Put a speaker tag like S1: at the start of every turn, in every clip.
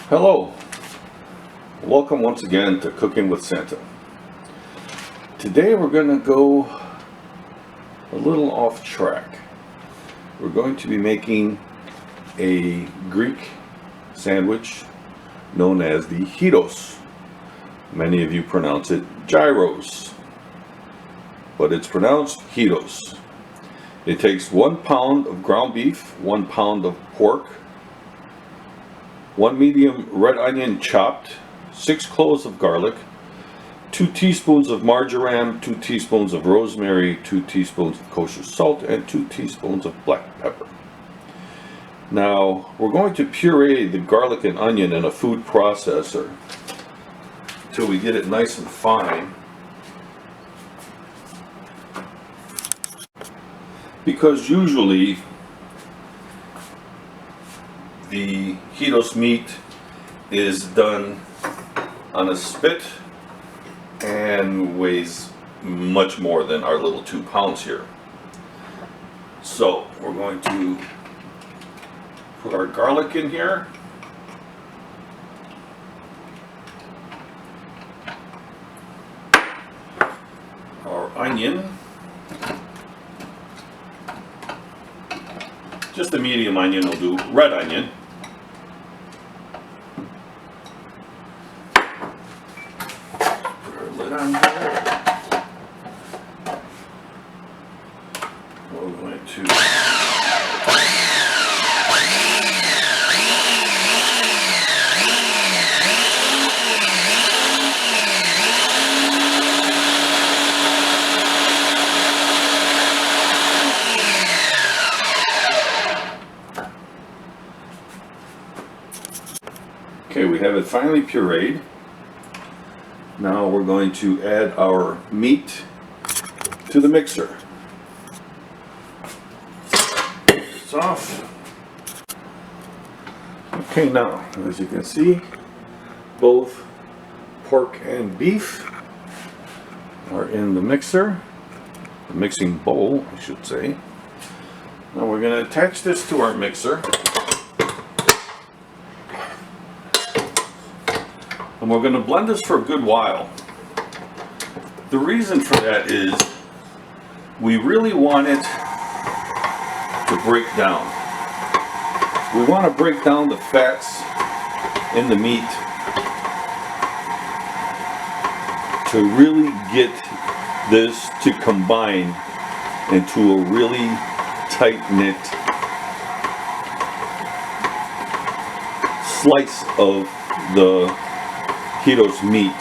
S1: Hello, welcome once again to Cooking with Santa. Today we're going to go a little off track. We're going to be making a Greek sandwich known as the gyros. Many of you pronounce it gyros, but it's pronounced gyros. It takes 1 pound of ground beef, 1 pound of pork, 1 medium red onion chopped, 6 cloves of garlic, 2 teaspoons of marjoram, 2 teaspoons of rosemary, 2 teaspoons of kosher salt, and 2 teaspoons of black pepper. Now, we're going to puree the garlic and onion in a food processor until we get it nice and fine. Because usually the gyros meat is done on a spit and weighs much more than our little 2 pounds here. So we're going to put our garlic in here. Our onion. Just a medium onion will do, red onion. Put our lid on here. We're going to Okay, we have it finely pureed. Now we're going to add our meat to the mixer. It's off. Okay, now, as you can see, both pork and beef are in the mixer, the mixing bowl, I should say. Now we're going to attach this to our mixer. And we're going to blend this for a good while. The reason for that is we really want it to break down. We want to break down the fats in the meat to really get this to combine into a really tight-knit slice of the gyros meat.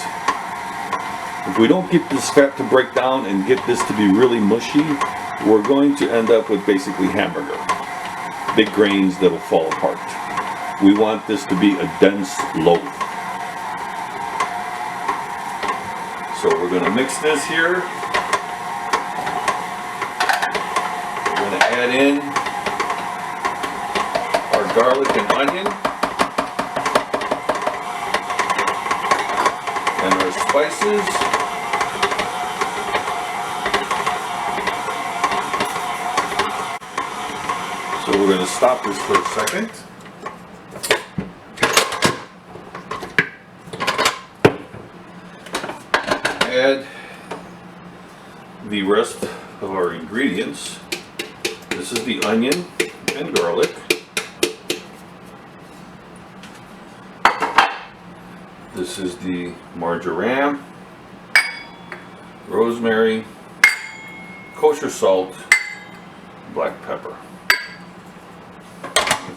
S1: If we don't get this fat to break down and get this to be really mushy, we're going to end up with basically hamburger. Big grains that'll fall apart. We want this to be a dense loaf. So we're going to mix this here. We're going to add in our garlic and onion. And our spices. So we're going to stop this for a second. Add the rest of our ingredients. This is the onion and garlic. This is the marjoram, rosemary, kosher salt, black pepper.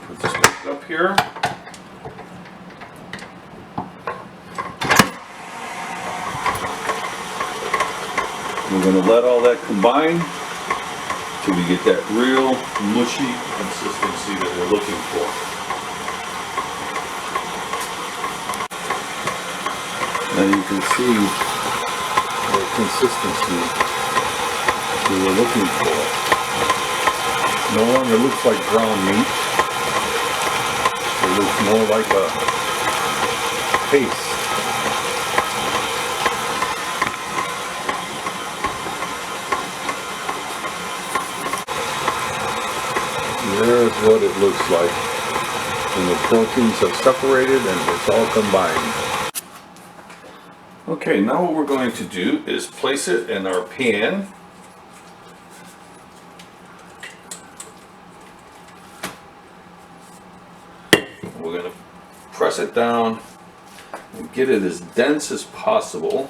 S1: Put this back up here. We're going to let all that combine till we get that real mushy consistency that we're looking for. Now you can see the consistency we were looking for. No longer looks like ground meat. It looks more like a paste. There's what it looks like. And the proteins have separated and it's all combined. Okay, now what we're going to do is place it in our pan. We're going to press it down and get it as dense as possible.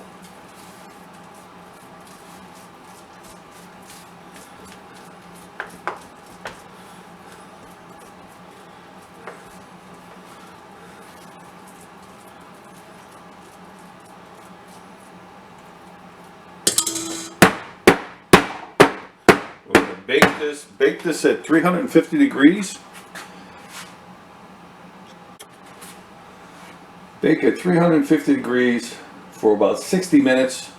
S1: We're going to bake this at 350 degrees. Bake at 350 degrees for about 60 minutes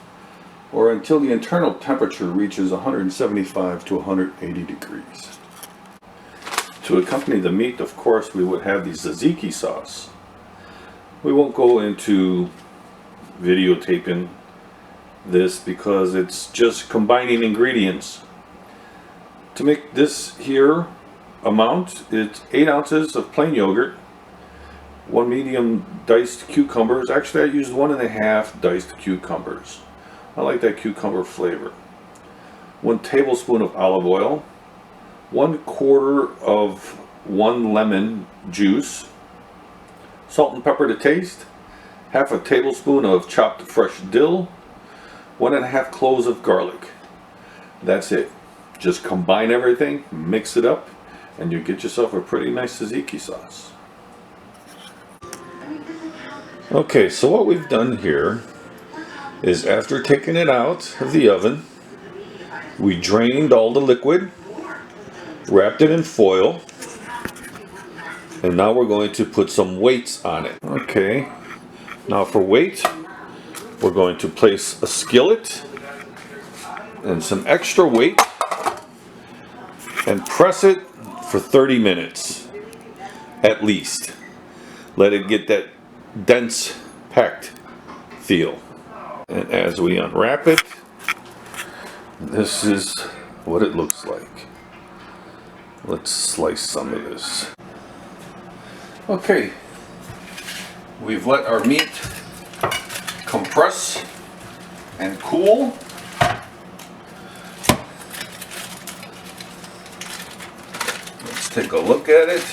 S1: or until the internal temperature reaches 175 to 180 degrees. To accompany the meat, of course, we would have the tzatziki sauce. We won't go into videotaping this because it's just combining ingredients. To make this here amount, it's 8 ounces of plain yogurt, 1 medium diced cucumbers. Actually, I used 1.5 diced cucumbers. I like that cucumber flavor. 1 tablespoon of olive oil, 1/4 of 1 lemon juice, salt and pepper to taste, 1/2 tablespoon of chopped fresh dill, 1.5 cloves of garlic. That's it. Just combine everything, mix it up, and you get yourself a pretty nice tzatziki sauce. Okay, so what we've done here is after taking it out of the oven, we drained all the liquid, wrapped it in foil, and now we're going to put some weights on it. Okay, now for weight, we're going to place a skillet and some extra weight and press it for 30 minutes at least. Let it get that dense, packed feel. And as we unwrap it, this is what it looks like. Let's slice some of this. Okay, we've let our meat compress and cool. Let's take a look at it.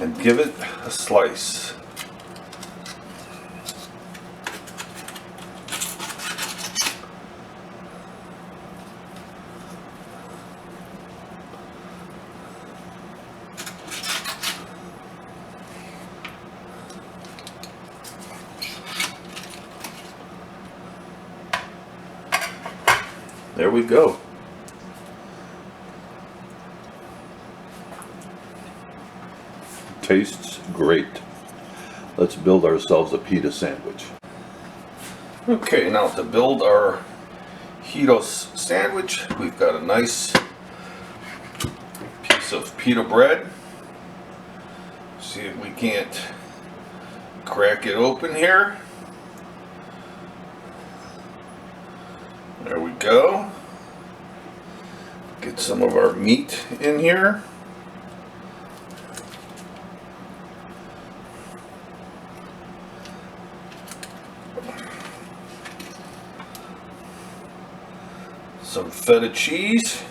S1: And give it a slice. There we go. Tastes great. Let's build ourselves a pita sandwich. Okay, now to build our Gyros sandwich, we've got a nice piece of pita bread. See if we can't crack it open here. There we go. Get some of our meat in here. Some feta cheese.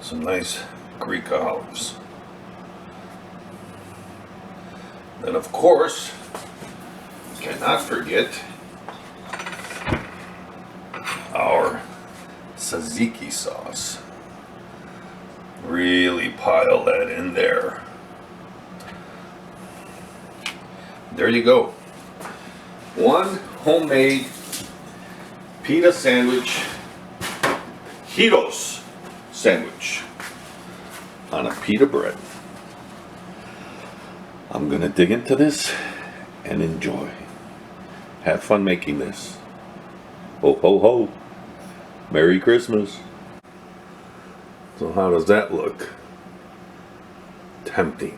S1: Some nice Greek olives. Then of course, cannot forget our tzatziki sauce. Really pile that in there. There you go. One homemade pita sandwich, Gyros sandwich on a pita bread. I'm gonna dig into this and enjoy. Have fun making this. Ho ho ho. Merry Christmas. So how does that look? Tempting.